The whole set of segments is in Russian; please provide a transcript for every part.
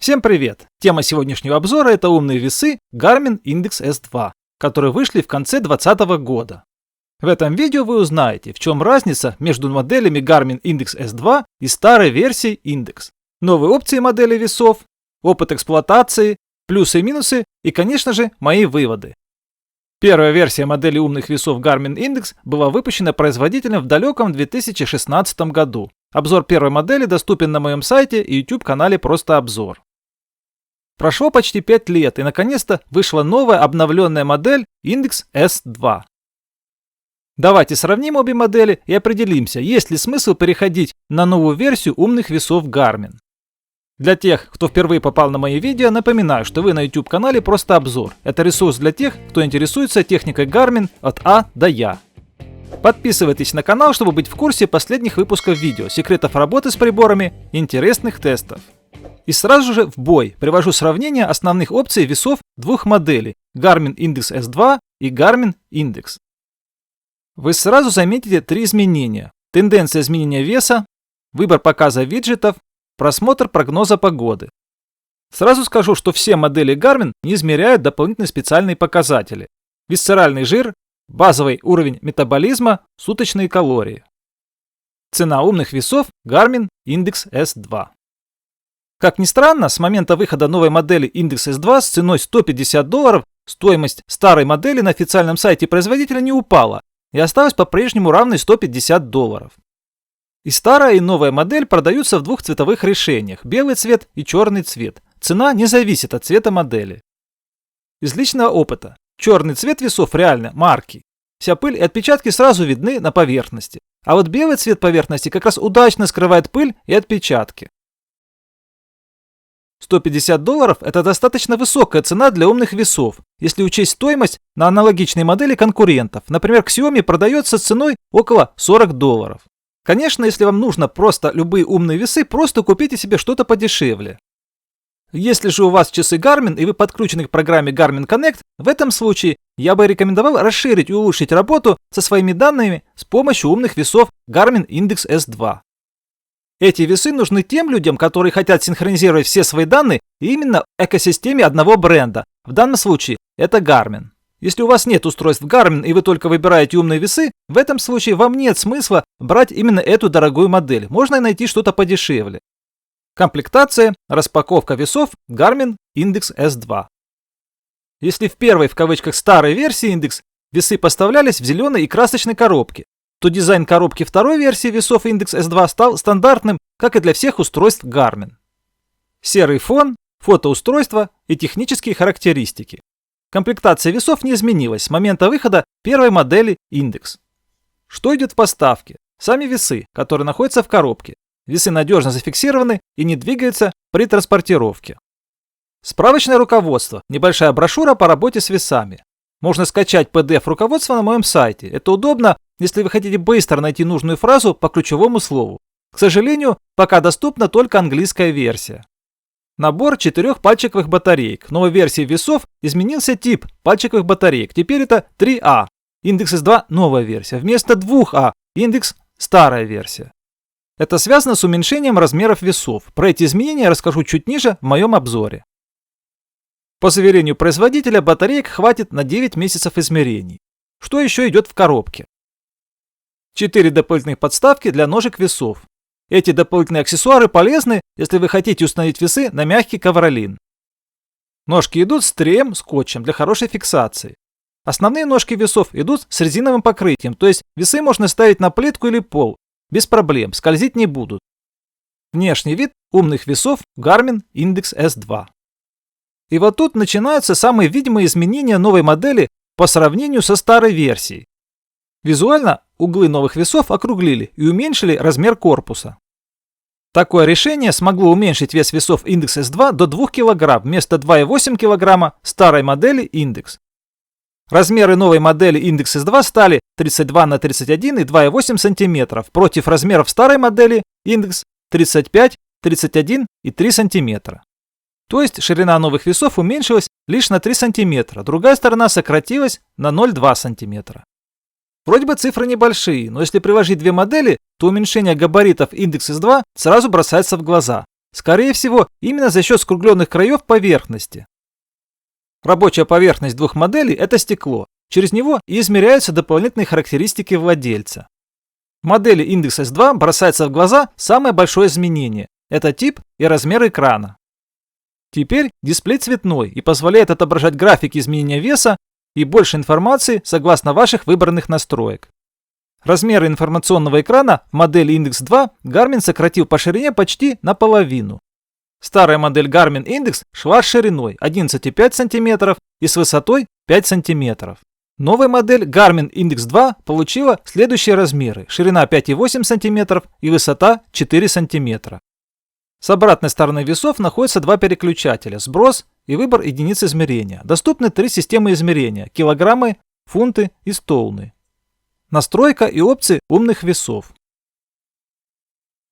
Всем привет! Тема сегодняшнего обзора – это умные весы Garmin Index S2, которые вышли в конце 2020 года. В этом видео вы узнаете, в чем разница между моделями Garmin Index S2 и старой версией Index, новые опции модели весов, опыт эксплуатации, плюсы и минусы и, конечно же, мои выводы. Первая версия модели умных весов Garmin Index была выпущена производителем в далеком 2016 году. Обзор первой модели доступен на моем сайте и YouTube-канале «Просто обзор». Прошло почти 5 лет, и наконец-то вышла новая обновленная модель Index S2. Давайте сравним обе модели и определимся, есть ли смысл переходить на новую версию умных весов Garmin. Для тех, кто впервые попал на мои видео, напоминаю, что вы на YouTube-канале «Просто обзор». Это ресурс для тех, кто интересуется техникой Garmin от А до Я. Подписывайтесь на канал, чтобы быть в курсе последних выпусков видео, секретов работы с приборами и интересных тестов. И сразу же в бой привожу сравнение основных опций весов двух моделей Garmin Index S2 и Garmin Index. Вы сразу заметите три изменения: тенденция изменения веса, выбор показа виджетов, просмотр прогноза погоды. Сразу скажу, что все модели Garmin не измеряют дополнительные специальные показатели: висцеральный жир, базовый уровень метаболизма, суточные калории. Цена умных весов Garmin Index S2. Как ни странно, с момента выхода новой модели Index S2 с ценой $150 стоимость старой модели на официальном сайте производителя не упала и осталась по-прежнему равной $150. И старая, и новая модель продаются в двух цветовых решениях – белый цвет и черный цвет. Цена не зависит от цвета модели. Из личного опыта. Черный цвет весов реально марки. Вся пыль и отпечатки сразу видны на поверхности. А вот белый цвет поверхности как раз удачно скрывает пыль и отпечатки. $150 – это достаточно высокая цена для умных весов, если учесть стоимость на аналогичные модели конкурентов. Например, Xiaomi продается с ценой около $40. Конечно, если вам нужно просто любые умные весы, просто купите себе что-то подешевле. Если же у вас часы Garmin и вы подключены к программе Garmin Connect, в этом случае я бы рекомендовал расширить и улучшить работу со своими данными с помощью умных весов Garmin Index S2. Эти весы нужны тем людям, которые хотят синхронизировать все свои данные именно в экосистеме одного бренда. В данном случае это Garmin. Если у вас нет устройств Garmin и вы только выбираете умные весы, в этом случае вам нет смысла брать именно эту дорогую модель. Можно найти что-то подешевле. Комплектация, распаковка весов Garmin Index S2. Если в первой, в кавычках, старой версии Index весы поставлялись в зеленой и красочной коробке, то дизайн коробки второй версии весов Index S2 стал стандартным, как и для всех устройств Garmin. Серый фон, фотоустройство и технические характеристики. Комплектация весов не изменилась с момента выхода первой модели Index. Что идет в поставке? Сами весы, которые находятся в коробке. Весы надежно зафиксированы и не двигаются при транспортировке. Справочное руководство, небольшая брошюра по работе с весами. Можно скачать PDF-руководство на моем сайте. Это удобно, если вы хотите быстро найти нужную фразу по ключевому слову. К сожалению, пока доступна только английская версия. Набор 4 пальчиковых батареек. В новой версии весов изменился тип пальчиковых батареек. Теперь это 3А. Index S2 новая версия. Вместо 2А Index старая версия. Это связано с уменьшением размеров весов. Про эти изменения я расскажу чуть ниже в моем обзоре. По заверению производителя, батареек хватит на 9 месяцев измерений. Что еще идет в коробке? 4 дополнительных подставки для ножек весов. Эти дополнительные аксессуары полезны, если вы хотите установить весы на мягкий ковролин. Ножки идут с треем скотчем для хорошей фиксации. Основные ножки весов идут с резиновым покрытием, то есть весы можно ставить на плитку или пол. Без проблем, скользить не будут. Внешний вид умных весов Garmin Index S2. И вот тут начинаются самые видимые изменения новой модели по сравнению со старой версией. Визуально углы новых весов округлили и уменьшили размер корпуса. Такое решение смогло уменьшить вес весов Index S2 до 2 кг вместо 2,8 кг старой модели Index. Размеры новой модели Index S2 стали 32 на 31 и 2,8 см против размеров старой модели Index 35, 31 и 3 см. То есть ширина новых весов уменьшилась лишь на 3 см, другая сторона сократилась на 0,2 см. Вроде бы цифры небольшие, но если приложить две модели, то уменьшение габаритов Index S2 сразу бросается в глаза. Скорее всего, именно за счет скругленных краев поверхности. Рабочая поверхность двух моделей – это стекло. Через него и измеряются дополнительные характеристики владельца. В модели Index S2 бросается в глаза самое большое изменение – это тип и размер экрана. Теперь дисплей цветной и позволяет отображать графики изменения веса и больше информации согласно ваших выбранных настроек. Размеры информационного экрана в модели Index 2 Garmin сократил по ширине почти наполовину. Старая модель Garmin Index шла с шириной 11,5 см и с высотой 5 см. Новая модель Garmin Index 2 получила следующие размеры: ширина 5,8 см и высота 4 см. С обратной стороны весов находятся два переключателя – сброс и выбор единиц измерения. Доступны три системы измерения – килограммы, фунты и стоуны. Настройка и опции умных весов.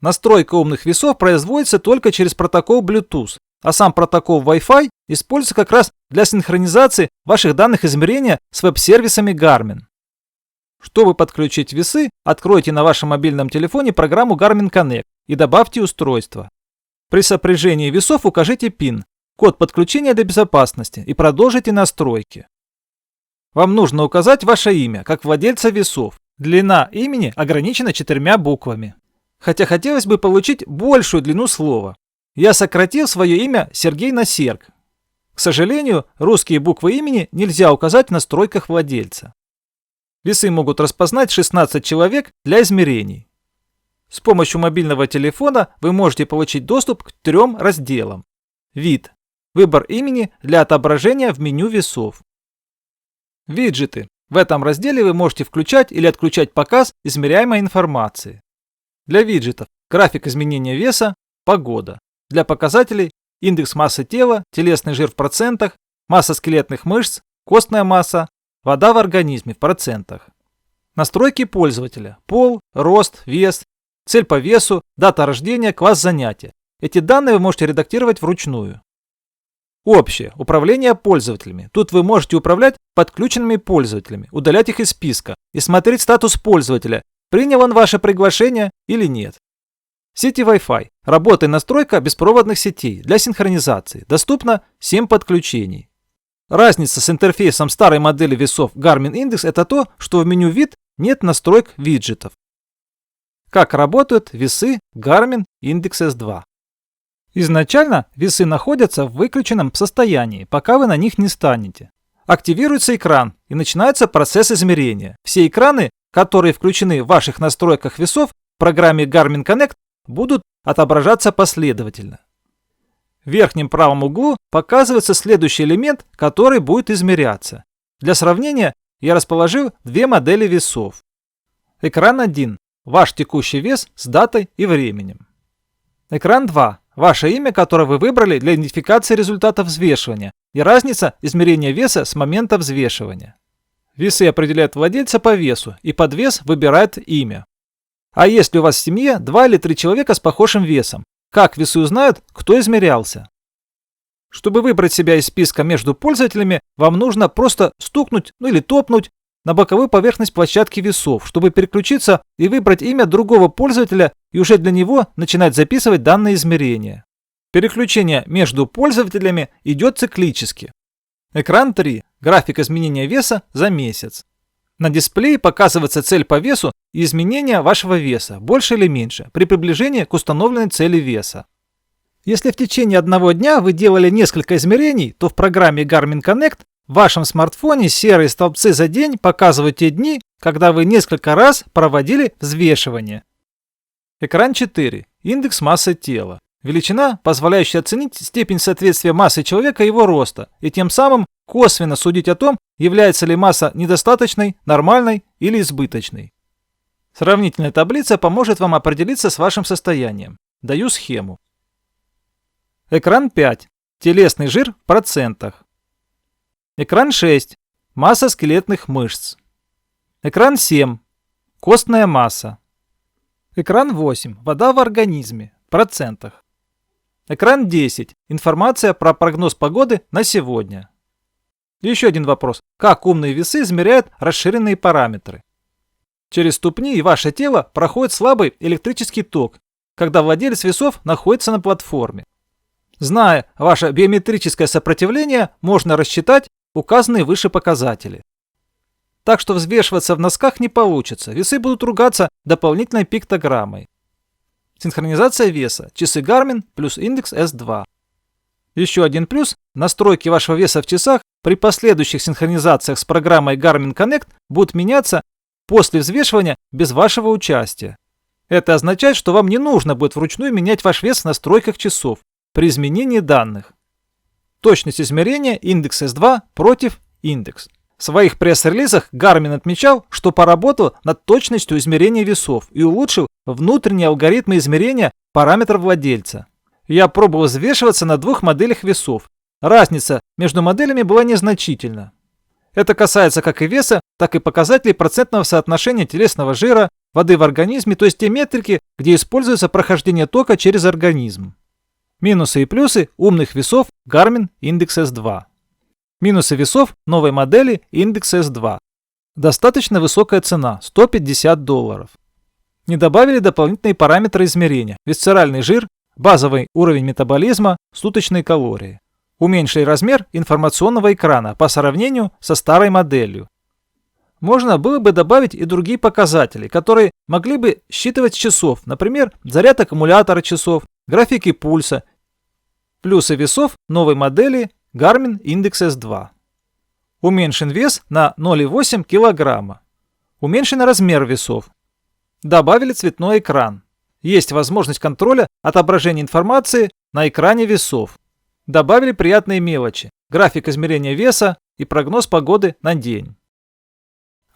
Настройка умных весов производится только через протокол Bluetooth, а сам протокол Wi-Fi используется как раз для синхронизации ваших данных измерения с веб-сервисами Garmin. Чтобы подключить весы, откройте на вашем мобильном телефоне программу Garmin Connect и добавьте устройство. При сопряжении весов укажите PIN, код подключения для безопасности, и продолжите настройки. Вам нужно указать ваше имя, как владельца весов. Длина имени ограничена 4 буквами. Хотя хотелось бы получить большую длину слова. Я сократил свое имя Сергей на Серг. К сожалению, русские буквы имени нельзя указать в настройках владельца. Весы могут распознать 16 человек для измерений. С помощью мобильного телефона вы можете получить доступ к 3 разделам. Вид. Выбор имени для отображения в меню весов. Виджеты. В этом разделе вы можете включать или отключать показ измеряемой информации. Для виджетов график изменения веса, погода. Для показателей индекс массы тела, телесный жир в процентах, масса скелетных мышц, костная масса, вода в организме в процентах. Настройки пользователя. Пол, рост, вес, цель по весу, дата рождения, класс занятия. Эти данные вы можете редактировать вручную. Общее. Управление пользователями. Тут вы можете управлять подключенными пользователями, удалять их из списка и смотреть статус пользователя, принял он ваше приглашение или нет. Сети Wi-Fi. Работа и настройка беспроводных сетей для синхронизации. Доступно 7 подключений. Разница с интерфейсом старой модели весов Garmin Index – это то, что в меню «Вид» нет настроек виджетов. Как работают весы Garmin Index S2? Изначально весы находятся в выключенном состоянии, пока вы на них не станете. Активируется экран и начинается процесс измерения. Все экраны, которые включены в ваших настройках весов в программе Garmin Connect, будут отображаться последовательно. В верхнем правом углу показывается следующий элемент, который будет измеряться. Для сравнения я расположил 2 модели весов. Экран 1. Ваш текущий вес с датой и временем. Экран 2. Ваше имя, которое вы выбрали для идентификации результата взвешивания и разница измерения веса с момента взвешивания. Весы определяют владельца по весу, и под вес выбирает имя. А если у вас в семье 2 или 3 человека с похожим весом, как весы узнают, кто измерялся? Чтобы выбрать себя из списка между пользователями, вам нужно просто стукнуть или топнуть на боковую поверхность площадки весов, чтобы переключиться и выбрать имя другого пользователя и уже для него начинать записывать данные измерения. Переключение между пользователями идет циклически. Экран 3. График изменения веса за месяц. На дисплее показывается цель по весу и изменение вашего веса, больше или меньше, при приближении к установленной цели веса. Если в течение одного дня вы делали несколько измерений, то в программе Garmin Connect в вашем смартфоне серые столбцы за день показывают те дни, когда вы несколько раз проводили взвешивание. Экран 4. Индекс массы тела. Величина, позволяющая оценить степень соответствия массы человека и его роста, и тем самым косвенно судить о том, является ли масса недостаточной, нормальной или избыточной. Сравнительная таблица поможет вам определиться с вашим состоянием. Даю схему. Экран 5. Телесный жир в процентах. Экран 6. Масса скелетных мышц. Экран 7. Костная масса. Экран 8. Вода в организме в процентах. Экран 10. Информация про прогноз погоды на сегодня. Еще один вопрос. Как умные весы измеряют расширенные параметры? Через ступни и ваше тело проходит слабый электрический ток, когда владелец весов находится на платформе. Зная ваше биометрическое сопротивление, можно рассчитать указанные выше показатели. Так что взвешиваться в носках не получится, весы будут ругаться дополнительной пиктограммой. Синхронизация веса. Часы Garmin плюс индекс S2. Еще один плюс – настройки вашего веса в часах при последующих синхронизациях с программой Garmin Connect будут меняться после взвешивания без вашего участия. Это означает, что вам не нужно будет вручную менять ваш вес в настройках часов при изменении данных. Точность измерения индекс S2 против индекс. В своих пресс-релизах Garmin отмечал, что поработал над точностью измерения весов и улучшил внутренние алгоритмы измерения параметров владельца. Я пробовал взвешиваться на двух моделях весов. Разница между моделями была незначительна. Это касается как и веса, так и показателей процентного соотношения телесного жира, воды в организме, то есть те метрики, где используется прохождение тока через организм. Минусы и плюсы умных весов Garmin Index S2. Минусы весов новой модели Index S2. Достаточно высокая цена – $150. Не добавили дополнительные параметры измерения – висцеральный жир, базовый уровень метаболизма, суточные калории. Уменьшили размер информационного экрана по сравнению со старой моделью. Можно было бы добавить и другие показатели, которые могли бы считывать с часов, например, заряд аккумулятора часов, графики пульса. Плюсы весов новой модели Garmin Index S2. Уменьшен вес на 0,8 кг. Уменьшен размер весов. Добавили цветной экран. Есть возможность контроля отображения информации на экране весов. Добавили приятные мелочи. График измерения веса и прогноз погоды на день.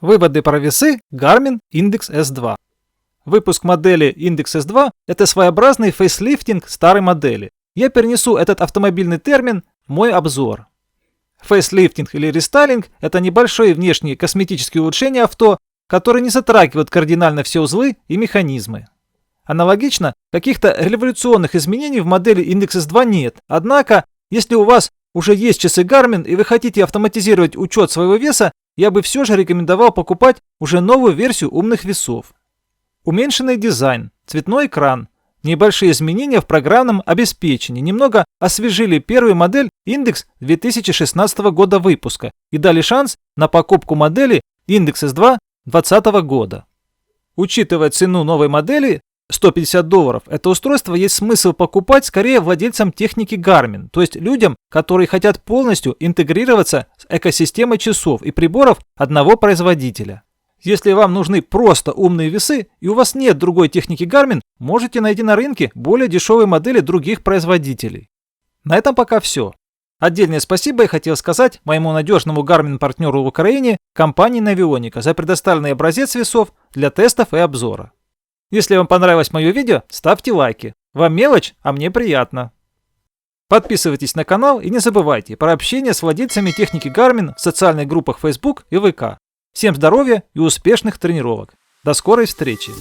Выводы про весы Garmin Index S2. Выпуск модели Index S2 – это своеобразный фейслифтинг старой модели. Я перенесу этот автомобильный термин в мой обзор. Фейслифтинг или рестайлинг – это небольшие внешние косметические улучшения авто, которые не затрагивают кардинально все узлы и механизмы. Аналогично, каких-то революционных изменений в модели Index S2 нет. Однако, если у вас уже есть часы Garmin и вы хотите автоматизировать учет своего веса, я бы все же рекомендовал покупать уже новую версию умных весов. Уменьшенный дизайн, цветной экран, небольшие изменения в программном обеспечении немного освежили первую модель Index 2016 года выпуска и дали шанс на покупку модели Index S2 2020 года. Учитывая цену новой модели $150, это устройство есть смысл покупать скорее владельцам техники Garmin, то есть людям, которые хотят полностью интегрироваться с экосистемой часов и приборов одного производителя. Если вам нужны просто умные весы и у вас нет другой техники Garmin, можете найти на рынке более дешевые модели других производителей. На этом пока все. Отдельное спасибо я хотел сказать моему надежному Garmin-партнеру в Украине, компании Navionica, за предоставленный образец весов для тестов и обзора. Если вам понравилось мое видео, ставьте лайки. Вам мелочь, а мне приятно. Подписывайтесь на канал и не забывайте про общение с владельцами техники Garmin в социальных группах Facebook и ВК. Всем здоровья и успешных тренировок. До скорой встречи!